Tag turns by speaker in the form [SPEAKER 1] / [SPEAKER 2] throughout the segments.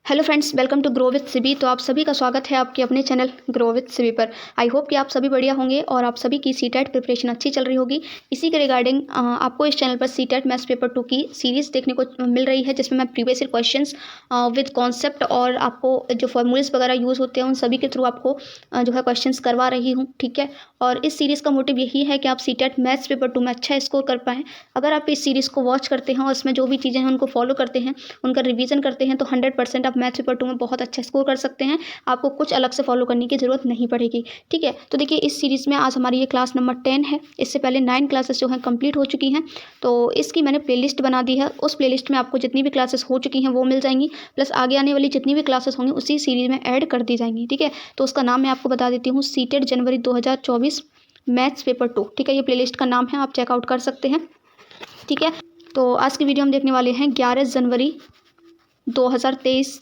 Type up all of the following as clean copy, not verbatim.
[SPEAKER 1] Hello friends, welcome to grow with Sibi. तो आप सभी का स्वागत है आपके अपने चैनल ग्रो विथ सिबी पर। आई होप कि आप सभी बढ़िया होंगे और आप सभी की सीटेट प्रिपरेशन अच्छी चल रही होगी। इसी के रिगार्डिंग आपको इस चैनल पर सीटेट मैथ्स पेपर 2 की सीरीज़ देखने को मिल रही है, जिसमें मैं previous year questions with concept और आपको जो फॉर्मूलेस वगैरह यूज़ होते हैं उन सभी के थ्रू आपको जो है क्वेश्चंस करवा रही हूँ। ठीक है, और इस सीरीज़ का मोटिव यही है कि आप सीटेट मैथ्स पेपर 2 में अच्छा स्कोर कर पाएँ। अगर आप इस सीरीज़ को वॉच करते हैं और इसमें जो भी चीज़ें हैं उनको फॉलो करते हैं, उनका रिवीजन करते हैं, तो 100% आप मैथ्स पेपर 2 में बहुत अच्छा स्कोर कर सकते हैं। आपको कुछ अलग से फॉलो करने की ज़रूरत नहीं पड़ेगी। ठीक है, तो देखिए इस सीरीज़ में आज हमारी ये क्लास नंबर 10 है। इससे पहले 9 क्लासेस जो हैं कंप्लीट हो चुकी हैं, तो इसकी मैंने प्लेलिस्ट बना दी है। उस प्लेलिस्ट में आपको जितनी भी क्लासेस हो चुकी हैं वो मिल जाएंगी, प्लस आगे आने वाली जितनी भी क्लासेस होंगी उसी सीरीज़ में ऐड कर दी जाएंगी। ठीक है, तो उसका नाम मैं आपको बता देती हूँ, सीटेट जनवरी 2024 मैथ्स पेपर 2। ठीक है, ये प्लेलिस्ट का नाम है, आप चेकआउट कर सकते हैं। ठीक है, तो आज की वीडियो हम देखने वाले हैं 11 जनवरी 2023।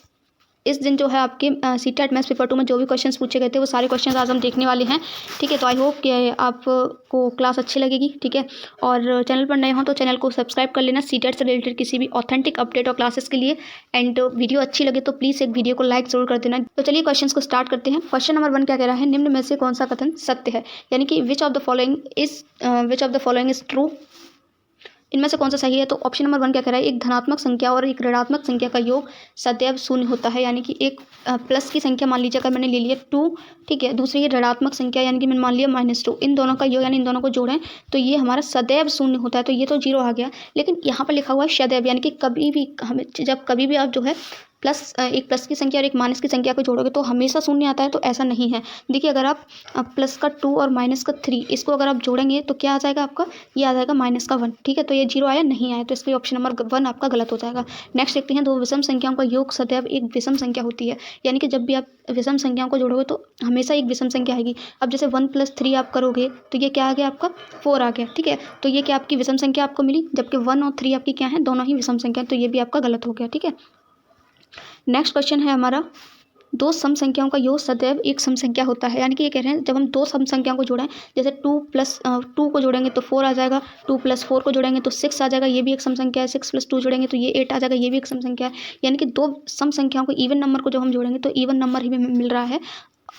[SPEAKER 1] इस दिन जो है आपके सीटेट मैथ्स पेपर 2 में जो भी क्वेश्चंस पूछे गए थे वो सारे क्वेश्चंस आज हम देखने वाले हैं। ठीक है, तो आई होप कि आपको क्लास अच्छी लगेगी। ठीक है, और चैनल पर नए हो तो चैनल को सब्सक्राइब कर लेना सीटेट से रिलेटेड किसी भी ऑथेंटिक अपडेट और क्लासेस के लिए। एंड वीडियो अच्छी लगे तो प्लीज़ एक वीडियो को लाइक जरूर कर देना। तो चलिए क्वेश्चन को स्टार्ट करते हैं। क्वेश्चन नंबर 1 क्या कह रहा है, निम्न में से कौन सा कथन सत्य है, यानी कि which of the following is true. इनमें से कौन सा सही है, तो ऑप्शन नंबर 1 क्या कह रहा है, एक धनात्मक संख्या और एक ऋणात्मक संख्या का योग सदैव शून्य होता है। यानी कि एक प्लस की संख्या मान लीजिए अगर मैंने ले लिया 2, ठीक है, दूसरी है ऋणात्मक संख्या यानी कि मैंने मान लिया -2, इन दोनों का योग यानी इन दोनों को जोड़ें तो ये हमारा सदैव शून्य होता है। तो ये तो 0 आ गया, लेकिन यहाँ पर लिखा हुआ है सदैव, यानी कि कभी भी हमें जब कभी भी आप जो है एक प्लस की संख्या और एक माइनस की संख्या को जोड़ोगे तो हमेशा शून्य आता है, तो ऐसा नहीं है। देखिए अगर आप प्लस का 2 और माइनस का 3 इसको अगर आप जोड़ेंगे तो क्या आ जाएगा आपका, ये आ जाएगा माइनस का 1। ठीक है, तो ये 0 आया नहीं आया, तो इसलिए ऑप्शन नंबर 1 आपका गलत हो जाएगा। नेक्स्ट देखते हैं, दो विषम संख्याओं का योग सदैव एक विषम संख्या होती है। यानी कि जब भी आप विषम संख्याओं को जोड़ोगे तो हमेशा एक विषम संख्या आएगी। अब जैसे 1 + 3 आप करोगे तो ये क्या आ गया आपका 4 आ गया। ठीक है, तो ये क्या आपकी विषम संख्या आपको मिली, जबकि 1 और 3 आपकी क्या है, दोनों ही विषम संख्या, तो ये भी आपका गलत हो गया। ठीक है, नेक्स्ट क्वेश्चन है हमारा, दो सम संख्याओं का योग सदैव एक सम संख्या होता है। यानी कि ये कह रहे हैं जब हम दो सम संख्याओं को जोड़ें, जैसे 2 को जोड़ेंगे तो 4 आ जाएगा, 2 + 4 को जोड़ेंगे तो 6 आ जाएगा, ये भी एक सम संख्या है, 6 + 2 जोड़ेंगे तो ये 8 आ जाएगा, ये भी एक सम संख्या है। यानी कि दो सम संख्याओं को इवन नंबर को जब हम जोड़ेंगे तो इवन नंबर ही मिल रहा है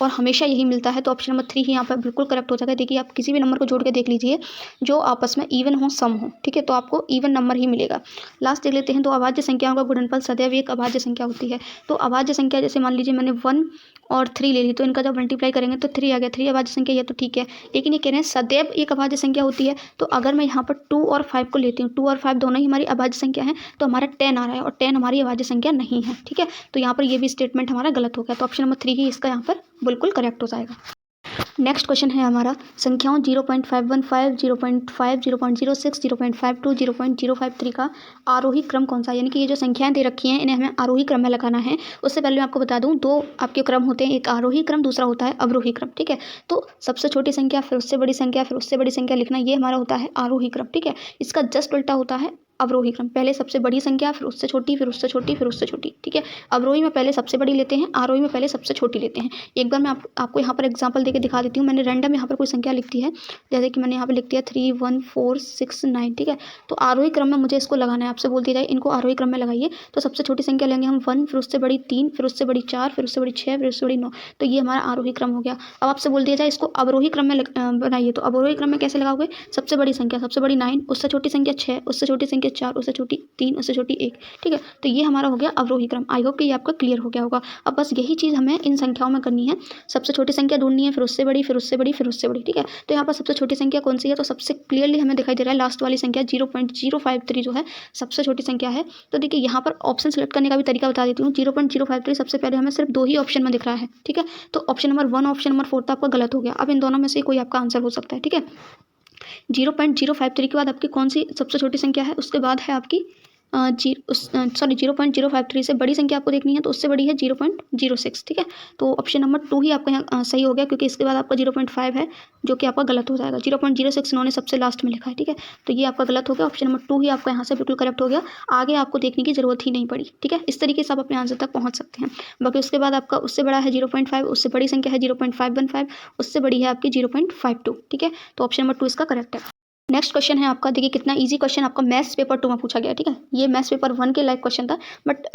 [SPEAKER 1] और हमेशा यही मिलता है, तो ऑप्शन नंबर 3 ही यहाँ पर बिल्कुल करेक्ट हो जाएगा। देखिए आप किसी भी नंबर को जोड़ के देख लीजिए जो आपस में इवन हो, सम हो, ठीक है, तो आपको इवन नंबर ही मिलेगा। लास्ट देख लेते हैं, दो अभाज्य संख्याओं का गुणनफल सदैव एक अभाज्य संख्या होती है। तो अभाज्य संख्या जैसे मान लीजिए मैंने 1 और 3 ले ली, तो इनका जब मल्टीप्लाई करेंगे तो 3 आ गया, 3 अभाज्य संख्या, ये तो ठीक है। लेकिन ये कह रहे हैं सदैव एक अभाज्य संख्या होती है, तो अगर मैं यहाँ पर 2 और 5 को लेती हूँ, 2 और 5 दोनों ही हमारी अभाज्य संख्या है, तो हमारा 10 आ रहा है और 10 हमारी अभाज्य संख्या नहीं है। ठीक है, तो यहाँ पर ये भी स्टेटमेंट हमारा गलत हो गया, तो ऑप्शन नंबर 3 ही इसका यहाँ पर बिल्कुल करेक्ट हो जाएगा। नेक्स्ट क्वेश्चन है हमारा, संख्याओं 0.515, 0.5, 0.06, 0.52, 0.053 का आरोही क्रम कौन सा है। यानी कि ये जो संख्याएं दे रखी हैं इन्हें हमें आरोही क्रम में लगाना है। उससे पहले मैं आपको बता दूं, दो आपके क्रम होते हैं, एक आरोही क्रम, दूसरा होता है अवरोही क्रम। ठीक है, तो सबसे छोटी संख्या फिर उससे बड़ी संख्या फिर उससे बड़ी संख्या लिखना, ये हमारा होता है आरोही क्रम। ठीक है, इसका जस्ट उल्टा होता है अवरोही क्रम, पहले सबसे बड़ी संख्या फिर उससे छोटी फिर उससे छोटी फिर उससे छोटी। ठीक है, अवरोही में पहले सबसे बड़ी लेते हैं, आरोही में पहले सबसे छोटी लेते हैं। एक बार मैं आपको यहाँ पर एग्जांपल देके दिखा देती हूँ। मैंने रैंडम यहाँ पर कोई संख्या लिख दी है, जैसे कि मैंने यहाँ पर लिख दिया 3, 1, 4, 6, 9। ठीक है, तो आरोही क्रम में मुझे इसको लगाना है, आपसे बोल दिया जाए इनको आरोही क्रम में लगाइए, तो सबसे छोटी संख्या लेंगे हम 1, फिर उससे बड़ी 3, फिर उससे बड़ी 4, फिर उससे बड़ी 6, फिर उससे बड़ी 9, तो ये हमारा आरोही क्रम हो गया। अब आपसे बोल दिया जाए इसको अवरोही क्रम में बनाइए, तो अवरोही क्रम में कैसे लगाओगे, सबसे बड़ी संख्या सबसे बड़ी 9, उससे छोटी संख्या 6, उससे छोटी संख्या 4, उससे छोटी 3, उससे छोटी 1। ठीक है, तो ये हमारा हो गया अवरोही क्रम। आई होप कि ये आपका क्लियर हो गया होगा। अब बस यही चीज़ हमें इन संख्याओं में करनी है, सबसे छोटी संख्या ढूंढनी है, फिर उससे बड़ी फिर उससे बड़ी फिर उससे बड़ी। ठीक है, तो यहाँ पर सबसे छोटी संख्या कौन सी है, तो सबसे क्लियरली हमें दिखाई दे रहा है लास्ट वाली संख्या 0.053 जो है सबसे छोटी संख्या है। तो देखिए यहाँ पर ऑप्शन सेलेक्ट करने का भी तरीका बता देती हूँ। 0.053 सबसे पहले हमें सिर्फ 2 ही ऑप्शन में दिख रहा है। ठीक है, तो ऑप्शन नंबर 1 ऑप्शन नंबर 4 तो आपका गलत हो गया। अब इन दोनों में से कोई आपका आंसर हो सकता है। ठीक है, 0.053 के बाद आपकी कौन सी सबसे छोटी संख्या है, उसके बाद है आपकी 0.053 से बड़ी संख्या आपको देखनी है, तो उससे बड़ी है 0.06। ठीक है, तो ऑप्शन नंबर 2 ही आपका यहाँ सही हो गया, क्योंकि इसके बाद आपका 0.5 है जो कि आपका गलत हो जाएगा। 0.06 इन्होंने सबसे लास्ट में लिखा है। ठीक है, तो ये आपका गलत हो गया, ऑप्शन नंबर 2 ही आपका यहाँ से बिल्कुल करेक्ट हो गया। आगे आपको देखने की जरूरत ही नहीं पड़ी। ठीक है, इस तरीके से आप अपने आंसर तक पहुँच सकते हैं। बाकी उसके बाद आपका उससे बड़ा है 0.5, उससे बड़ी संख्या है 0.515, उससे बड़ी है आपकी 0.52। ठीक है, तो ऑप्शन नंबर 2 इसका करेक्ट है। नेक्स्ट क्वेश्चन है आपका, देखिए कितना इजी क्वेश्चन आपका मैथ्स पेपर 2 में पूछा गया, ठीक है। ये मैथ्स पेपर 1 के लाइक क्वेश्चन था, बट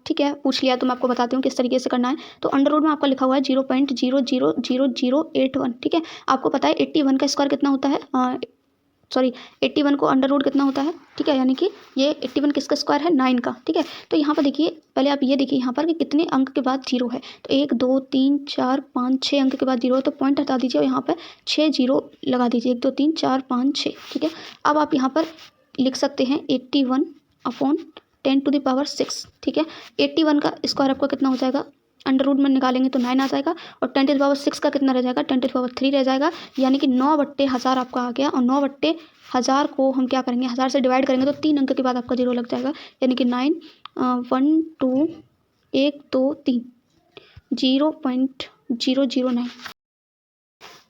[SPEAKER 1] ठीक है पूछ लिया तो मैं आपको बताती हूँ किस तरीके से करना है। तो अंडर रूट में आपका लिखा हुआ है 0.0000081, ठीक है। आपको पता है 81 का स्क्वायर कितना होता है, 81 को अंडर रूट कितना होता है, ठीक है। यानी कि ये 81 किसका स्क्वायर है, 9 का, ठीक है। तो यहाँ पर देखिए, पहले आप ये देखिए यहाँ पर कि कितने अंक के बाद 0 है। तो 1 2 3 4 5 6 अंक के बाद 0 है, तो पॉइंट हटा दीजिए और यहाँ पर 6 0 लगा दीजिए, 1 2 3 4 5 6, ठीक है। अब आप यहाँ पर लिख सकते हैं 81/10⁶, ठीक है। 81 का स्क्वायर आपका कितना हो जाएगा, अंडर रूट में निकालेंगे तो 9 आ जाएगा, और 10⁻6 का कितना रह जाएगा, 10⁻3 रह जाएगा। यानी कि 9/1000 आपका आ गया, और 9/1000 को हम क्या करेंगे, 1000 से डिवाइड करेंगे तो 3 अंक के बाद आपका 0 लग जाएगा, यानी कि 9 1 2 1 2 3 0.009।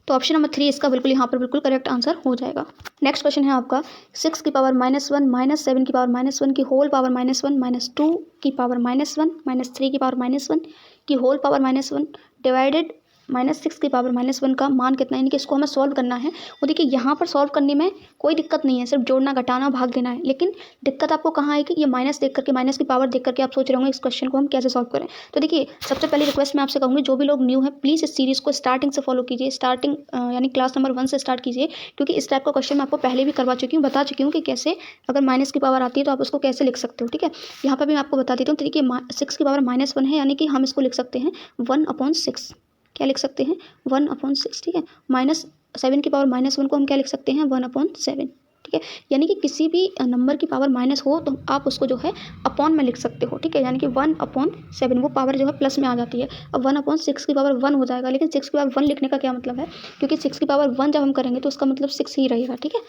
[SPEAKER 1] तो ऑप्शन नंबर 3 इसका बिल्कुल यहाँ पर बिल्कुल करेक्ट आंसर हो जाएगा। नेक्स्ट क्वेश्चन है आपका 6 की पावर -1 -7 की पावर -1 की होल पावर -1 -2 की पावर -1 -3 की पावर -1 की होल पावर -1 डिवाइडेड -6 की पावर -1 का मान कितना है, यानी कि इसको हमें सॉल्व करना है। और देखिए यहाँ पर सॉल्व करने में कोई दिक्कत नहीं है, सिर्फ जोड़ना घटाना भाग देना है। लेकिन दिक्कत आपको कहाँ है कि ये माइनस देख करके, माइनस की पावर देख करके आप सोच रहे होंगे इस क्वेश्चन को हम कैसे सॉल्व करें। तो देखिए सबसे पहले रिक्वेस्ट मैं आपसे कहूँगी, जो भी लोग न्यू है प्लीज़ इस सीरीज़ को स्टार्टिंग से फॉलो कीजिए, स्टार्टिंग यानी क्लास नंबर 1 से स्टार्ट कीजिए, क्योंकि इस टाइप का क्वेश्चन मैं आपको पहले भी करवा चुकी हूँ, बता चुकी हूँ कि कैसे अगर माइनस की पावर आती है तो आप उसको कैसे लिख सकते हो, ठीक है। यहाँ पर भी मैं आपको बता देती हूँ। तो देखिए 6 की पावर -1 है, यानी कि हम इसको लिख सकते हैं 1/6, क्या लिख सकते हैं 1/6, ठीक है। -7 की पावर -1 को हम क्या लिख सकते हैं 1/7, ठीक है। यानी कि किसी भी नंबर की पावर माइनस हो तो आप उसको जो है अपॉन में लिख सकते हो, ठीक है। यानी कि 1/7 वो पावर जो है प्लस में आ जाती है। अब 1/6 की पावर 1 हो जाएगा, लेकिन 6 की पावर 1 लिखने का क्या मतलब है, क्योंकि 6 की पावर 1 जब हम करेंगे तो उसका मतलब 6 ही रहेगा, ठीक है।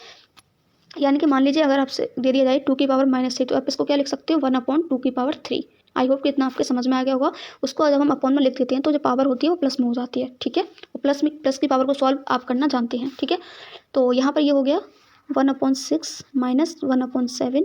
[SPEAKER 1] यानी कि मान लीजिए अगर आपसे दे दिया जाए 2 की पावर -3, तो आप इसको क्या लिख सकते हो 1/2 की पावर 3। आई होप कि इतना आपके समझ में आ गया होगा। उसको जब हम अपॉन में लिख देते हैं तो जो पावर होती है वो प्लस में हो जाती है, ठीक है। और प्लस की पावर को सॉल्व आप करना जानते हैं, ठीक है। तो यहाँ पर ये हो गया 1/6 -1/7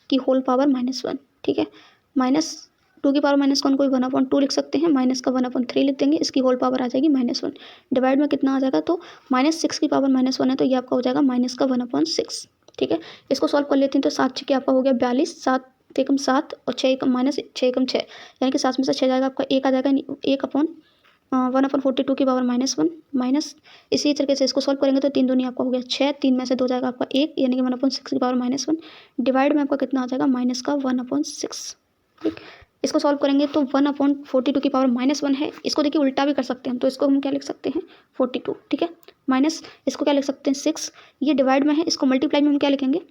[SPEAKER 1] की होल पावर -1, ठीक है। -2 की पावर -1 को 1/2 लिख सकते हैं, माइनस का 1/3 लिख देंगे, इसकी होल पावर आ जाएगी -1। डिवाइड में कितना आ जाएगा, तो -6 की पावर -1 है, तो ये आपका हो जाएगा माइनस का 1/6, ठीक है। इसको सॉल्व कर लेते हैं तो 7 6 आपका हो गया 42, 7 एकम 7 और 6 एकम -6 एकम 6, यानी कि 7 में से 6 जाएगा आपका 1 आ जाएगा, 1/42 की पावर -1 माइनस। इसी तरीके से इसको सॉल्व करेंगे तो 3 दूनी आपका हो गया 6, 3 में से 2 जाएगा आपका 1, यानी कि 1/6 की पावर -1 डिवाइड में आपका कितना आ जाएगा माइनस का 1/6, ठीक। इसको सॉल्व करेंगे तो 1/42 की पावर -1 है, इसको देखिए उल्टा भी कर सकते हैं, तो इसको हम क्या लिख सकते हैं 42, ठीक है। माइनस इसको क्या लिख सकते हैं 6, ये डिवाइड में है, इसको मल्टीप्लाई में हम क्या लिखेंगे,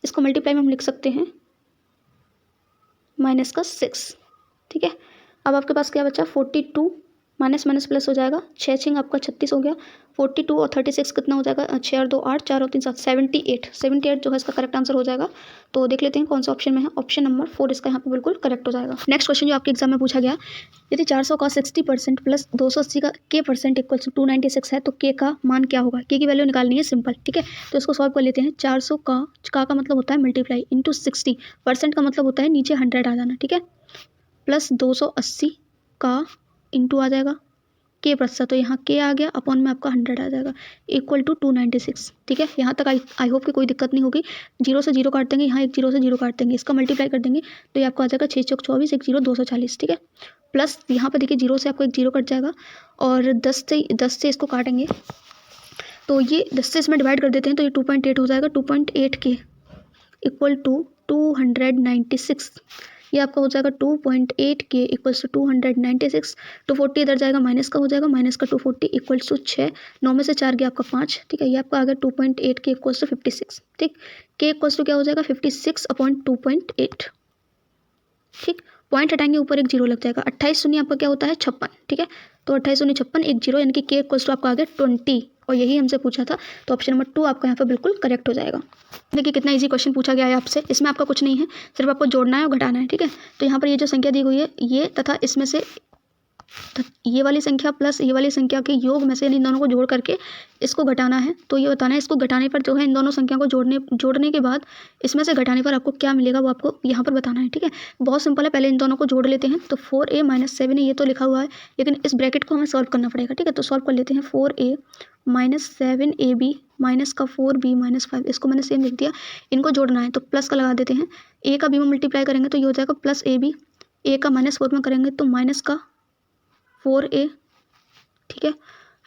[SPEAKER 1] इसको मल्टीप्लाई में हम लिख सकते हैं माइनस का 6, ठीक है। अब आपके पास क्या बचा 42, माइनस माइनस प्लस हो जाएगा, 6 6 आपका 36 हो गया, 42 और 36 कितना हो जाएगा, 6 और 2 8, 4 और 3 7, 78 जो है इसका करेक्ट आंसर हो जाएगा। तो देख लेते हैं कौन सा ऑप्शन में है, ऑप्शन नंबर 4 इसका यहाँ पे बिल्कुल करेक्ट हो जाएगा। नेक्स्ट क्वेश्चन जो आपके एग्जाम में पूछा गया, यदि 400 का 60% प्लस 280 का के परसेंट इक्वल टू 296 है, तो के का मान क्या होगा। के की वैल्यू निकालनी है, सिंपल, ठीक है। तो इसको सॉल्व कर लेते हैं। 400 का मतलब होता है मल्टीप्लाई इंटू 60, परसेंट का मतलब होता है नीचे 100 आ जाना, ठीक है, प्लस 280 का इंटू आ जाएगा के प्रतिशत, तो यहाँ के आ गया, अपॉन में आपका 100 आ जाएगा, इक्वल टू 296, ठीक है। यहाँ तक आई होप कि कोई दिक्कत नहीं होगी। 0 से 0 काट देंगे, यहाँ एक 0 से 0 काट देंगे, इसका मल्टीप्लाई कर देंगे तो ये आपको आ जाएगा 6 चौक 24, 1 0 240, ठीक है। प्लस यहाँ पर देखिए 0 से आपको एक 0 कट जाएगा, और 10 से इसको काटेंगे तो ये 10 से इसमें डिवाइड कर देते हैं तो ये 2.8 हो जाएगा, 2.8 के इक्वल टू 296, ये आपका हो जाएगा 2.8 के इक्वल्स टू 296, 240 इधर जाएगा, माइनस का हो जाएगा, माइनस का 240 इक्वल्स टू 6, 9 में से 4 गया आपका 5, ठीक है। ये आपका आ गया 2.8 के इक्वल्स टू 56, ठीक। के इक्वल्स टू क्या हो जाएगा 56/2.8, ठीक। पॉइंट हटाएंगे, ऊपर एक 0 लग जाएगा, 28 शून्य आपका क्या होता है 56, ठीक है। तो 28 शून्य 56, एक 0, यानी कि के इक्वल्स टू आपका आ गया 20, और यही हमसे पूछा था। तो ऑप्शन नंबर 2 आपका यहाँ पर बिल्कुल करेक्ट हो जाएगा। देखिए कितना इजी क्वेश्चन पूछा गया है आपसे, इसमें आपका कुछ नहीं है, सिर्फ आपको जोड़ना है और घटाना है, ठीक है। तो यहाँ पर ये जो संख्या दी हुई है ये तथा इसमें से ये वाली संख्या प्लस ये वाली संख्या के योग में से इन दोनों को जोड़ करके इसको घटाना है। तो ये बताना है इसको घटाने पर जो है इन दोनों संख्या को जोड़ने के बाद इसमें से घटाने पर आपको क्या मिलेगा वो आपको यहाँ पर बताना है, ठीक है। बहुत सिंपल है, पहले इन दोनों को जोड़ लेते हैं। तो 4a - 7 है, ये तो लिखा हुआ है, लेकिन इस ब्रैकेट को हमें सॉल्व करना पड़ेगा, ठीक है। तो सॉल्व कर लेते हैं, 4a - 7ab माइनस का 4b माइनस 5, इसको मैंने सेम लिख दिया। इनको जोड़ना है तो प्लस का लगा देते हैं। ए का बी में मल्टीप्लाई करेंगे तो ये हो जाएगा प्लस AB, ए का -4 में करेंगे तो माइनस का 4A, ठीक है।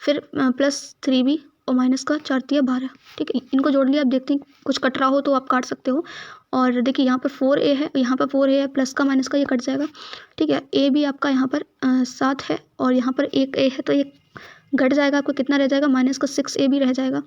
[SPEAKER 1] फिर प्लस 3B और माइनस का 4 तिया 12, ठीक है। इनको जोड़ लिया। अब देखते हैं कुछ कट रहा हो तो आप काट सकते हो। और देखिए यहाँ पर 4A है, यहाँ पर 4A है, प्लस का माइनस का ये कट जाएगा, ठीक है। ए भी आपका यहाँ पर 7 है और यहाँ पर एक A है तो ये घट जाएगा, आपको कितना रह जाएगा, माइनस का 6AB रह जाएगा।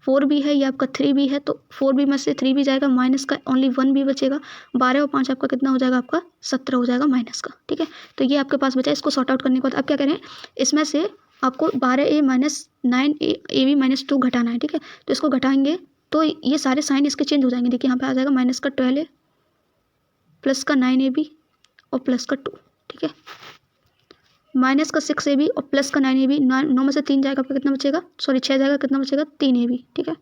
[SPEAKER 1] 4B है, ये आपका 3B है तो 4B में से 3B जाएगा, माइनस का ओनली 1B बचेगा। 12 और 5 आपका कितना हो जाएगा, आपका 17 हो जाएगा माइनस का, ठीक है। तो ये आपके पास बचा। इसको सॉर्ट आउट करने के बाद अब क्या करें, इसमें से आपको 12A माइनस 9AB माइनस 2 घटाना है, ठीक है। तो इसको घटाएंगे तो ये सारे साइन इसके चेंज हो जाएंगे। देखिए यहाँ पे आ जाएगा माइनस का 12A प्लस का 9AB और प्लस का 2, ठीक है। माइनस का 6AB और प्लस का 9AB, 9 में से 3 जाएगा, आपका कितना बचेगा, सॉरी 6 जाएगा, कितना बचेगा 3AB, ठीक है।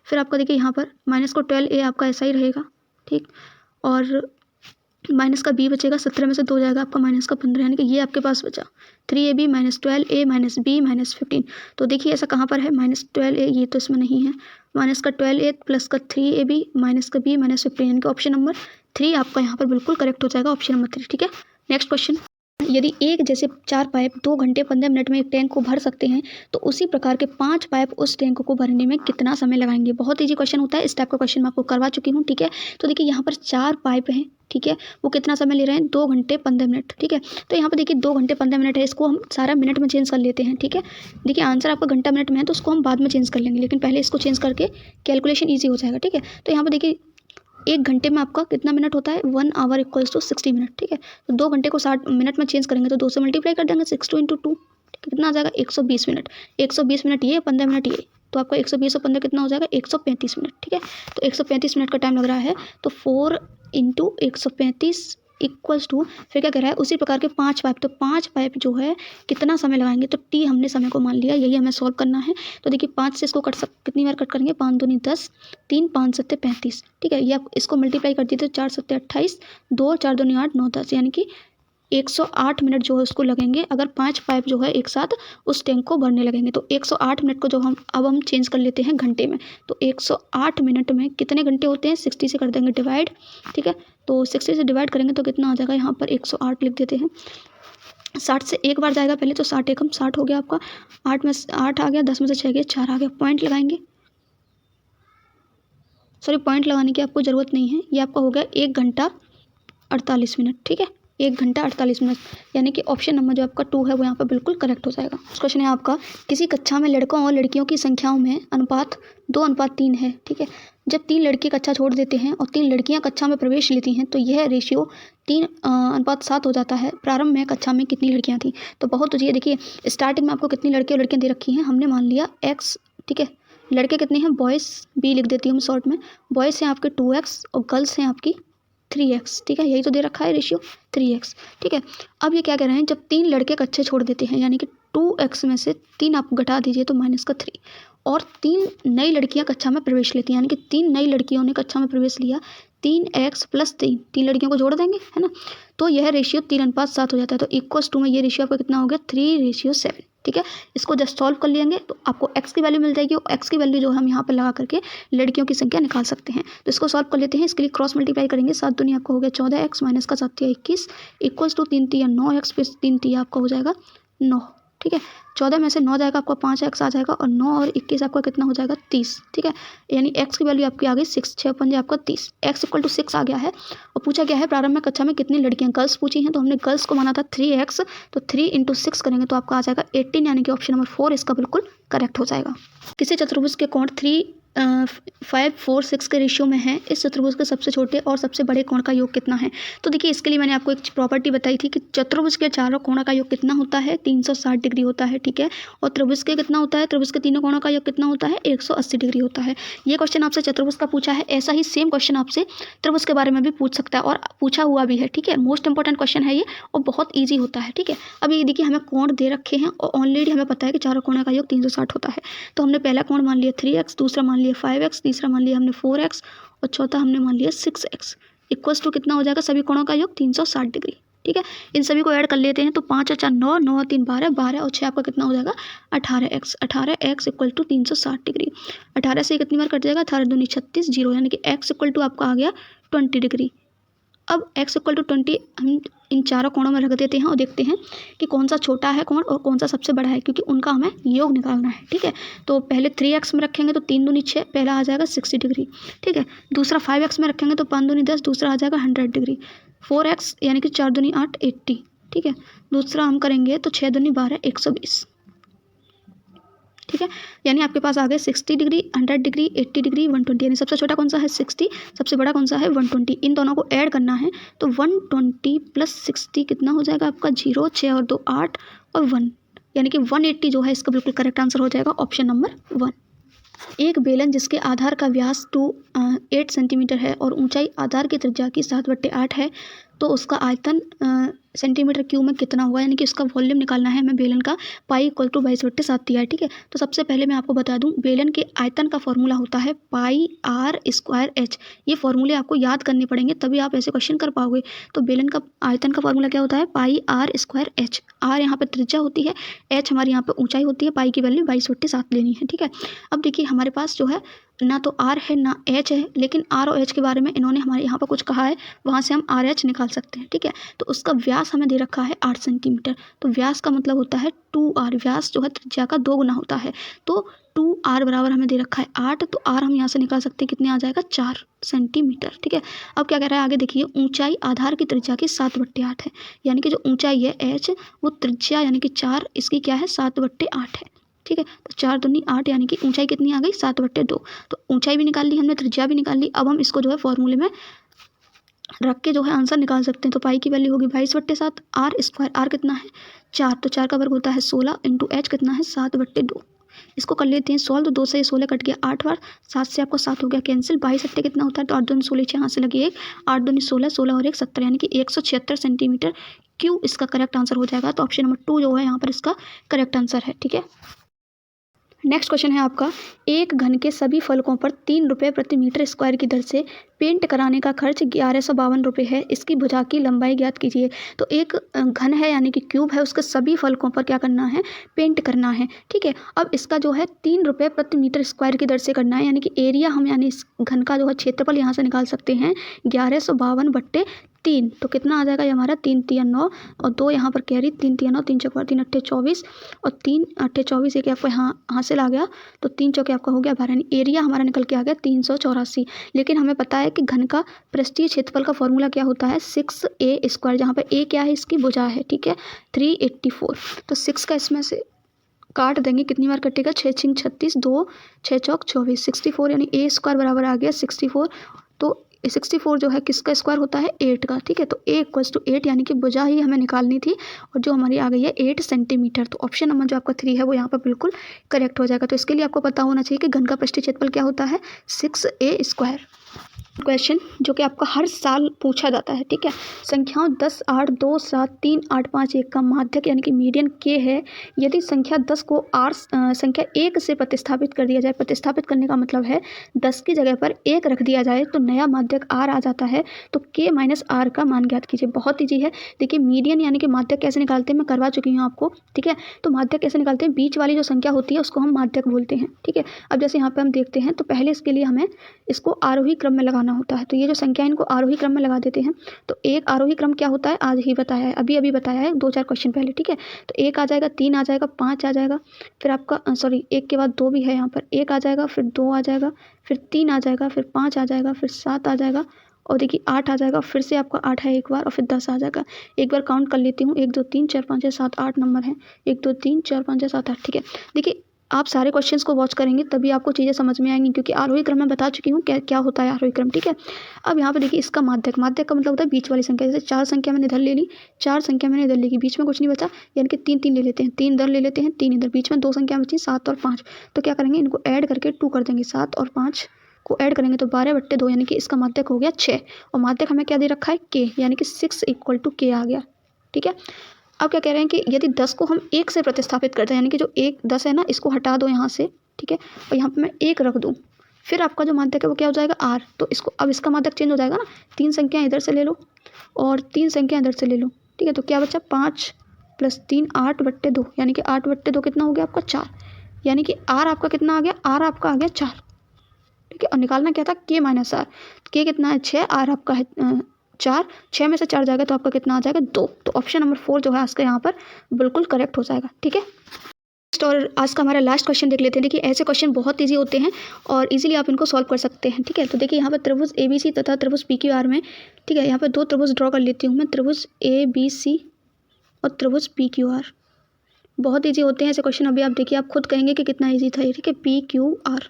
[SPEAKER 1] फिर आपका देखिए यहाँ पर माइनस को 12A आपका ऐसा ही रहेगा, ठीक। और माइनस का B बचेगा, 17 में से 2 जाएगा, आपका माइनस का 15, यानी कि ये आपके पास बचा 3AB minus 12A minus B minus 15। तो देखिए ऐसा कहाँ पर है, माइनस 12A, ये तो इसमें नहीं है। माइनस का 12A प्लस का 3AB माइनस का B माइनस 15, यानी कि ऑप्शन नंबर 3 आपका यहाँ पर बिल्कुल करेक्ट हो जाएगा, ऑप्शन नंबर 3, ठीक है। नेक्स्ट क्वेश्चन, यदि एक जैसे 4 पाइप 2 घंटे 15 मिनट में एक टैंक को भर सकते हैं तो उसी प्रकार के 5 पाइप उस टैंक को भरने में कितना समय लगाएंगे। बहुत ईजी क्वेश्चन होता है, इस टाइप का क्वेश्चन मैं आपको करवा चुकी हूँ, ठीक है। तो देखिए यहाँ पर 4 पाइप हैं, ठीक है। वो कितना समय ले रहे हैं, 2 घंटे 15 मिनट, ठीक है। तो यहाँ पर देखिए 2 घंटे 15 मिनट है, इसको हम सारा मिनट में चेंज कर लेते हैं, ठीक है। देखिए आंसर आपका घंटा मिनट में है तो उसको हम बाद में चेंज कर लेंगे, लेकिन पहले इसको चेंज करके कैलकुलेशन ईजी हो जाएगा, ठीक है। तो यहाँ पर देखिए 1 घंटे में आपका कितना मिनट होता है, 1 आवर इक्वल्स टू 60 मिनट, ठीक है। तो 2 घंटे को 60 मिनट में चेंज करेंगे तो 2 से मल्टीप्लाई कर देंगे, 6 2 इंटू 2, ठीक है। कितना आ जाएगा, 120 मिनट। 120 मिनट ये, 15 मिनट ये, तो आपका 120 और 15 कितना हो जाएगा, 135 मिनट, ठीक है। तो 135 मिनट का टाइम लग रहा है, तो 4 इंटू 135 इक्वल्स टू, फिर क्या कह रहा है, उसी प्रकार के 5 पाइप, तो 5 पाइप जो है कितना समय लगाएंगे, तो T हमने समय को मान लिया, यही हमें सॉल्व करना है। तो देखिए 5 से इसको कितनी बार कट करेंगे, 5 दूनी 10, 3 5 7 35, ठीक है। ये आप इसको मल्टीप्लाई कर दीजिए तो 4 7 28, 2 4 दूनी 8 9 10, यानी कि 108 मिनट जो है उसको लगेंगे अगर 5 पाइप जो है एक साथ उस टैंक को भरने लगेंगे। तो 108 मिनट को जो हम चेंज कर लेते हैं घंटे में, तो 108 मिनट में कितने घंटे होते हैं, 60 से कर देंगे डिवाइड, ठीक है। तो 60 से डिवाइड करेंगे तो कितना आ जाएगा, यहाँ पर 108 लिख देते हैं। 60 से एक बार जाएगा पहले, तो 60 एकम 60 हो गया आपका, 8 में 8 आ गया, 10 में से 6 गया, 4 आ गया। पॉइंट लगाएंगे, सॉरी पॉइंट लगाने की आपको ज़रूरत नहीं है, ये आपका हो गया 1 घंटा 48 मिनट, ठीक है। 1 घंटा 48 मिनट, यानी कि ऑप्शन नंबर जो आपका 2 है वो यहाँ पर बिल्कुल करेक्ट हो जाएगा। क्वेश्चन है आपका, किसी कक्षा में लड़कों और लड़कियों की संख्याओं में अनुपात 2:3 है, ठीक है। जब 3 लड़के कक्षा छोड़ देते हैं और 3 लड़कियां कक्षा में प्रवेश लेती हैं तो यह रेशियो 3:7 हो जाता है। प्रारंभ में कक्षा में कितनी लड़कियां थीं। तो बहुत तुझे देखिए स्टार्टिंग में आपको कितनी लड़के और लड़कियां दे रखी हैं, हमने मान लिया x, ठीक है। लड़के कितने हैं, बॉयज़ b लिख देती हूँ मैं शॉर्ट में, बॉयज़ हैं आपके 2x और गर्ल्स हैं आपकी 3x, ठीक है। यही तो दे रखा है रेशियो 3x, ठीक है। अब ये क्या कह रहे हैं, जब 3 लड़के कक्षा छोड़ देते हैं, यानी कि 2x में से 3 आप घटा दीजिए तो -3, और 3 नई लड़कियां कक्षा में प्रवेश लेती हैं, यानी कि 3 नई लड़कियों ने कक्षा में प्रवेश लिया, 3x + 3 लड़कियों को जोड़ देंगे, है ना। तो यह रेशियो 3:7 हो जाता है। तो इक्वल्स टू में ये रेशियो आपका कितना हो गया, 3:7, ठीक है। इसको जस्ट सॉल्व कर लेंगे तो आपको x की वैल्यू मिल जाएगी, और x की वैल्यू जो हम यहाँ पर लगा करके लड़कियों की संख्या निकाल सकते हैं। तो इसको सॉल्व कर लेते हैं। इसके लिए क्रॉस मल्टीप्लाई करेंगे, 7 दूनी आपको हो गया 14x माइनस का 7 21 इक्वल्स टू 3 3 9x प्लस 3 3 आपका हो जाएगा 9, ठीक है। 14 में से 9 जाएगा आपका 5x आ जाएगा, और 9 और 21 आपका कितना हो जाएगा 30, ठीक है। यानी x की वैल्यू आपकी आ गई 6, 6 पंजे आपका 30, x = 6 आ गया है। और पूछा गया है प्रारंभ में कक्षा में कितनी लड़कियां, गर्ल्स पूछी हैं, तो हमने गर्ल्स को माना था 3x, तो 3 × 6 करेंगे तो आपका आ जाएगा 18, यानी कि ऑप्शन नंबर 4 इसका बिल्कुल करेक्ट हो जाएगा। किसी चतुर्भुज के कोण 5 4 6 के रेशियो में है, इस चतुर्भुज के सबसे छोटे और सबसे बड़े कोण का योग कितना है। तो देखिए इसके लिए मैंने आपको एक प्रॉपर्टी बताई थी कि चतुर्भुज के चारों कोणों का योग कितना होता है, 360 डिग्री होता है, ठीक है। और त्रिभुज के कितना होता है, त्रिभुज के तीनों कोणों का योग कितना होता है, 180 डिग्री होता है। ये क्वेश्चन आपसे चतुर्भुज का पूछा है, ऐसा ही सेम क्वेश्चन आपसे त्रिभुज के बारे में भी पूछ सकता है, और पूछा हुआ भी है, ठीक है। मोस्ट इंपॉर्टेंट क्वेश्चन है ये, और बहुत ईजी होता है, ठीक है। अब ये देखिए हमें कोण दे रखे हैं, और ऑलरेडी हमें पता है कि चारों कोणों का योग 360 होता है। तो हमने पहला कोण मान लिया 3x, दूसरा मान लिया 5x, तीसरा मान लिया हमने 4x, और चौथा हमने मान लिया 6x। इक्वल्स टू कितना हो जाएगा, सभी कोणों का योग 360 डिग्री, ठीक है। इन सभी को ऐड कर लेते हैं तो 5 और 4 9, 9 और 3 12, 12 और 6 आपका कितना हो जाएगा 18x। 18x equal to 360 degree. 18 से कितनी बार कट जाएगा, 18 दूनी 36, 0, यानी कि x इक्वल टू आपका आ गया 20 डिग्री। अब x इक्वल टू 20 हम इन चारों कोणों में रख देते हैं और देखते हैं कि कौन सा छोटा है कोण और कौन सा सबसे बड़ा है, क्योंकि उनका हमें योग निकालना है। ठीक है, तो पहले 3x में रखेंगे तो 3 दूनी 6, पहला आ जाएगा 60 डिग्री। ठीक है, दूसरा 5x में रखेंगे तो 5 दूनी 10, दूसरा आ जाएगा 100 डिग्री। 4x यानी कि 4 दूनी 8, 80। ठीक है, दूसरा हम करेंगे तो 6 दूनी 12, 120। ठीक है, यानी आपके पास आ गए 60 डिग्री, 100 डिग्री, 80 डिग्री, 120। यानी सबसे छोटा कौन सा है 60, सबसे बड़ा कौन सा है 120। इन दोनों को ऐड करना है तो 120 प्लस 60 कितना हो जाएगा आपका 0, 6 और 2 8 और 1, यानी कि 180 जो है इसका बिल्कुल करेक्ट आंसर हो जाएगा ऑप्शन नंबर 1। एक बेलन जिसके आधार का व्यास 8 सेंटीमीटर है और ऊंचाई आधार की त्रिज्या की 7/8 है, तो उसका आयतन सेंटीमीटर क्यूब में कितना होगा, यानी कि उसका वॉल्यूम निकालना है हमें बेलन का। पाई इक्वल टू 22/7 दिया है। ठीक है, तो सबसे पहले मैं आपको बता दूं बेलन के आयतन का फॉर्मूला होता है पाई r स्क्वायर h। ये फॉर्मूले आपको याद करने पड़ेंगे तभी आप ऐसे क्वेश्चन कर पाओगे। तो बेलन का आयतन का फॉर्मूला क्या होता है पाई r स्क्वायर h। r यहाँ पर त्रिज्या होती है, h हमारी यहाँ पर ऊंचाई होती है, पाई की वैल्यू 22/7 लेनी है। ठीक है, अब देखिए हमारे पास जो है ना तो r है ना h है, लेकिन r और h के बारे में इन्होंने हमारे यहाँ पर कुछ कहा है, वहाँ से हम RH निकाल सकते हैं। ठीक है, तो उसका व्यास हमें दे रखा है 8 सेंटीमीटर। तो व्यास का मतलब होता है 2r। व्यास जो है त्रिज्या का 2 गुना होता है, तो 2r बराबर हमें दे रखा है 8, तो r हम यहाँ से निकाल सकते हैं कितने आ जाएगा 4 सेंटीमीटर। ठीक है, अब क्या कह रहा है आगे देखिए, ऊंचाई आधार की त्रिज्या की 7/8 है, यानी कि जो ऊंचाई है h वो त्रिज्या यानी कि 4 इसकी क्या है 7/8 है। ठीक है, तो 4 दूनी 8 यानी कि ऊंचाई कितनी आ गई 7/2। तो ऊंचाई भी निकाल ली हमने, त्रिज्या भी निकाल ली। अब हम इसको जो है फॉर्मूले में रख के जो है आंसर निकाल सकते हैं। तो पाई की वैल्यू होगी 22/7, r स्क्वायर, r कितना है 4, तो 4 का वर्ग होता है 16 इंटू h कितना है 7/2। इसको कर लेते हैं सॉल्व, तो 2 से 16 कट गया 8 बार, 7 से आपको 7 हो गया कैंसिल। 22/8 कितना होता है तो 8 दूनी 16, 6 यहाँ से लगी 1, 8 दूनी 16, 16 और 1 17, यानी कि 176 सेंटीमीटर क्यूब इसका करेक्ट आंसर हो जाएगा। तो ऑप्शन नंबर 2 जो है यहाँ पर इसका करेक्ट आंसर है। ठीक है, नेक्स्ट क्वेश्चन है आपका, एक घन के सभी फलकों पर 3 रुपये प्रति मीटर स्क्वायर की दर से पेंट कराने का खर्च 1152 रुपये है। इसकी भुजा की लंबाई ज्ञात कीजिए। तो एक घन है यानी कि क्यूब है, उसके सभी फलकों पर क्या करना है पेंट करना है। ठीक है, अब इसका जो है 3 रुपये प्रति मीटर स्क्वायर की दर से करना है, यानी कि एरिया हम यानी इस घन का जो है क्षेत्रफल यहाँ से निकाल सकते हैं 1152/3। तो कितना आ जाएगा ये हमारा 3 3 9 और 2 यहाँ पर कैरी, 3 3 9, 3 चौक 3 8 24 और 3 8 24, एक आपको यहाँ हासिल आ गया, तो 3 चौके आपका हो गया 12, यानी एरिया हमारा निकल के आ गया 384। लेकिन हमें पता है कि घन का पृष्ठीय क्षेत्रफल का फॉर्मूला क्या होता है 6a स्क्वायर, जहाँ पर a क्या है इसकी भुजा है। ठीक है, 384, तो 6 का इसमें से काट देंगे, कितनी बार कटेगा 6 6 36, 2 6 चौक 24, 64, यानी a स्क्वायर बराबर आ गया 64। तो 64 जो है किसका स्क्वायर होता है 8 का। ठीक है, तो a इक्वल्स टू 8, यानी कि भुजा ही हमें निकालनी थी और जो हमारी आ गई है 8 सेंटीमीटर। तो ऑप्शन नंबर जो आपका 3 है वो यहाँ पर बिल्कुल करेक्ट हो जाएगा। तो इसके लिए आपको पता होना चाहिए कि घन का पृष्ठीय क्षेत्रफल क्या होता है 6a स्क्वायर। क्वेश्चन जो कि आपका हर साल पूछा जाता है। ठीक है, संख्याओं 10 8 2 7 3 8 5 1 का माध्यक यानी कि मीडियन k है। यदि संख्या 10 को संख्या 1 से प्रतिस्थापित कर दिया जाए, प्रतिस्थापित करने का मतलब है 10 की जगह पर 1 रख दिया जाए तो नया माध्यक r आ जाता है। तो k माइनस r का मान ज्ञात कीजिए। बहुत ईजी है। देखिए मीडियन यानी कि माध्यक कैसे निकालते हैं मैं करवा चुकी हूँ आपको। ठीक है, तो माध्यक कैसे निकालते हैं, बीच वाली जो संख्या होती है उसको हम माध्यक बोलते हैं। ठीक है, अब जैसे यहाँ पर हम देखते हैं तो पहले इसके लिए हमें इसको आरोही क्रम में लगाना होता है। तो ये जो संख्या है इनको आरोही क्रम में लगा देते हैं। तो एक आरोही क्रम क्या होता है आज ही बताया है, अभी अभी बताया है 2-4 क्वेश्चन पहले। ठीक है, तो 1 आ जाएगा, 3 आ जाएगा, 5 आ जाएगा, फिर आपका सॉरी 1 के बाद 2 भी है यहाँ पर, 1 आ जाएगा, फिर 2 आ जाएगा, फिर 3 आ जाएगा, फिर 5 आ जाएगा, फिर 7 आ जाएगा और देखिए 8 आ जाएगा, फिर से आपका 8 है एक बार और फिर 10 आ जाएगा। एक बार काउंट कर लेती हूँ, 1 2 3 4 5 6 7 8 नंबर है, 1 2 3 4 5 6 7 8। ठीक है, देखिए आप सारे क्वेश्चंस को वॉच करेंगे तभी आपको चीज़ें समझ में आएंगी, क्योंकि आरोही क्रम में बता चुकी हूँ क्या क्या होता है आरोही क्रम। ठीक है, अब यहाँ पे देखिए इसका माध्यक, माध्यक का मतलब होता है बीच वाली संख्या। जैसे 4 संख्या मैंने इधर ले ली, 4 संख्या मैंने इधर ले ली, बीच में कुछ नहीं बचा, यानी कि 3 3 ले लेते हैं, 3 इधर ले लेते हैं, 3 इधर, बीच में 2 संख्या बची 7 और 5। तो क्या करेंगे इनको ऐड करके 2 कर देंगे, 7 और 5 को ऐड करेंगे तो 12/2, यानी कि इसका माध्यक हो गया 6 और माध्यक हमें क्या दे रखा है k, यानी कि 6 इक्वल टू k आ गया। ठीक है, अब क्या कह रहे हैं कि यदि 10 को हम 1 से प्रतिस्थापित करते हैं, यानी कि जो 1 10 है ना इसको हटा दो यहाँ से। ठीक है, और यहाँ पे मैं 1 रख दूँ, फिर आपका जो माध्यक है वो क्या हो जाएगा r। तो इसको अब इसका माध्यक चेंज हो जाएगा ना, 3 संख्या इधर से ले लो और 3 संख्या इधर से ले लो। ठीक है। तो क्या बचा 5 + 3 8/2, यानी कि 8/2 कितना हो गया आपका 4, यानी कि आर आपका कितना आ गया, आर आपका आ गया 4, ठीक है। और निकालना क्या था के माइनस आर, के कितना है 6, आर आपका है 4, 6 में से 4 जाएगा तो आपका कितना आ जाएगा 2। तो ऑप्शन नंबर 4 जो है आपका यहाँ पर बिल्कुल करेक्ट हो जाएगा, ठीक है। और आज का हमारा लास्ट क्वेश्चन देख लेते हैं। देखिए ऐसे क्वेश्चन बहुत इजी होते हैं और इजीली आप इनको सॉल्व कर सकते हैं, ठीक है। तो देखिए यहाँ पर त्रिभुज ABC तथा त्रिभुज PQR में, ठीक है, यहाँ पर 2 त्रिभुज ड्रॉ कर लेती हूँ मैं, त्रिभुज ABC और त्रिभुज PQR। बहुत इजी होते हैं ऐसे क्वेश्चन, अभी आप देखिए, आप खुद कहेंगे कि कितना इजी था ये, ठीक है। PQR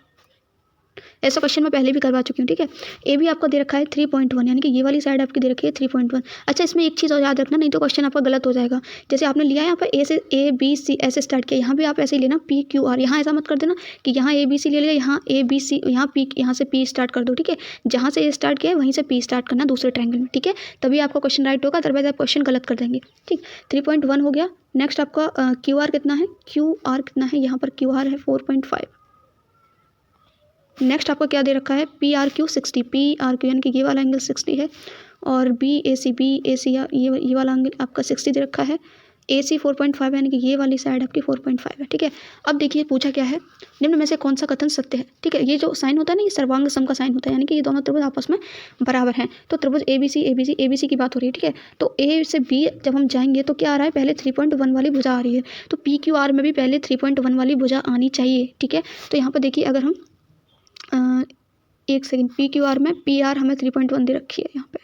[SPEAKER 1] ऐसा क्वेश्चन मैं पहले भी करवा चुकी हूँ, ठीक है। ए भी आपका दे रखा है 3.1, यानी कि ये वाली साइड आपकी दे रखी है 3.1। अच्छा, इसमें एक चीज़ और याद रखना, नहीं तो क्वेश्चन आपका गलत हो जाएगा। जैसे आपने लिया है यहाँ पर ए से ABC ऐसे स्टार्ट किया, यहाँ भी आप ऐसे ही लेना PQR। यहाँ ऐसा मत कर देना कि यहाँ ABC ले लिया, यहाँ ABC, यहाँ P, यहाँ से P स्टार्ट कर दो, ठीक है। जहाँ से A स्टार्ट किया है वहीं से P स्टार्ट करना दूसरे ट्रायंगल में, ठीक है। तभी आपका क्वेश्चन राइट होगा, अदरवाइज आप क्वेश्चन गलत कर देंगे, ठीक। 3.1 हो गया। नेक्स्ट आपका QR कितना है, QR कितना है, यहाँ पर QR है 4.5। नेक्स्ट आपका क्या दे रखा है, PRQ 60, PRQ यानी कि ये वाला एंगल 60 है, और BAC ये वाला एंगल आपका 60 दे रखा है। AC 4.5 यानी कि ये वाली साइड आपकी 4.5 है, ठीक है। अब देखिए पूछा क्या है, निम्न में से कौन सा कथन सत्य है, ठीक है। ये जो साइन होता है ना, ये सर्वांग सम का साइन होता है, यानी कि ये दोनों त्रिभुज आपस में बराबर हैं। तो त्रिभुज ABC की बात हो रही है, ठीक है। तो A से B जब हम जाएंगे तो क्या आ रहा है, पहले 3.1 वाली भुजा आ रही है, तो PQR में भी पहले 3.1 वाली भुजा आनी चाहिए, ठीक है। तो यहाँ पर देखिए, अगर हम एक सेकेंड, PQR में PR हमें 3.1 दे रखी है यहाँ पे,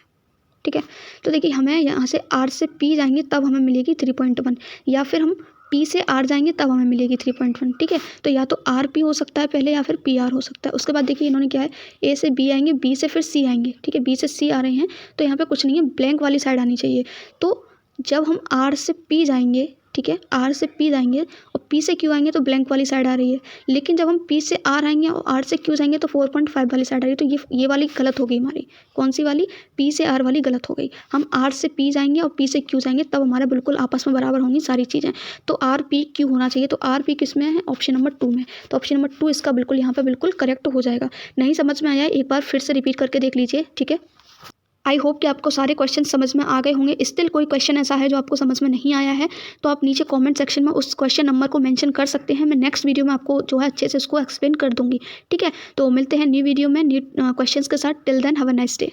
[SPEAKER 1] ठीक है। तो देखिए हमें यहाँ से R से P जाएंगे तब हमें मिलेगी 3.1, या फिर हम P से R जाएंगे तब हमें मिलेगी 3.1, ठीक है। तो या तो RP हो सकता है पहले, या फिर PR हो सकता है। उसके बाद देखिए इन्होंने क्या है, A से B आएंगे, B से फिर C आएंगे, ठीक है। B से C आ रहे हैं तो यहाँ पे कुछ नहीं है, ब्लैंक वाली साइड आनी चाहिए। तो जब हम R से P जाएंगे, ठीक है, R से P जाएंगे और P से Q आएंगे तो ब्लैंक वाली साइड आ रही है। लेकिन जब हम P से R आएंगे और R से Q जाएंगे तो 4.5 वाली साइड आ रही है। तो ये वाली गलत हो गई हमारी, कौन सी वाली, P से R वाली गलत हो गई। हम R से P जाएंगे और P से Q जाएंगे तब हमारा बिल्कुल आपस में बराबर होंगी सारी चीज़ें। तो RPQ होना चाहिए। तो RP किस में है, ऑप्शन नंबर 2 में। तो ऑप्शन नंबर 2 इसका बिल्कुल यहाँ पर बिल्कुल करेक्ट हो जाएगा। नहीं समझ में आया है, एक बार फिर से रिपीट करके देख लीजिए, ठीक है। आई होप कि आपको सारे क्वेश्चन समझ में आ गए होंगे। स्टिल कोई क्वेश्चन ऐसा है जो आपको समझ में नहीं आया है तो आप नीचे कमेंट सेक्शन में उस क्वेश्चन नंबर को मेंशन कर सकते हैं। मैं नेक्स्ट वीडियो में आपको जो है अच्छे से उसको एक्सप्लेन कर दूंगी, ठीक है। तो मिलते हैं न्यू वीडियो में न्यू क्वेश्चंस के साथ। Till then have a nice day.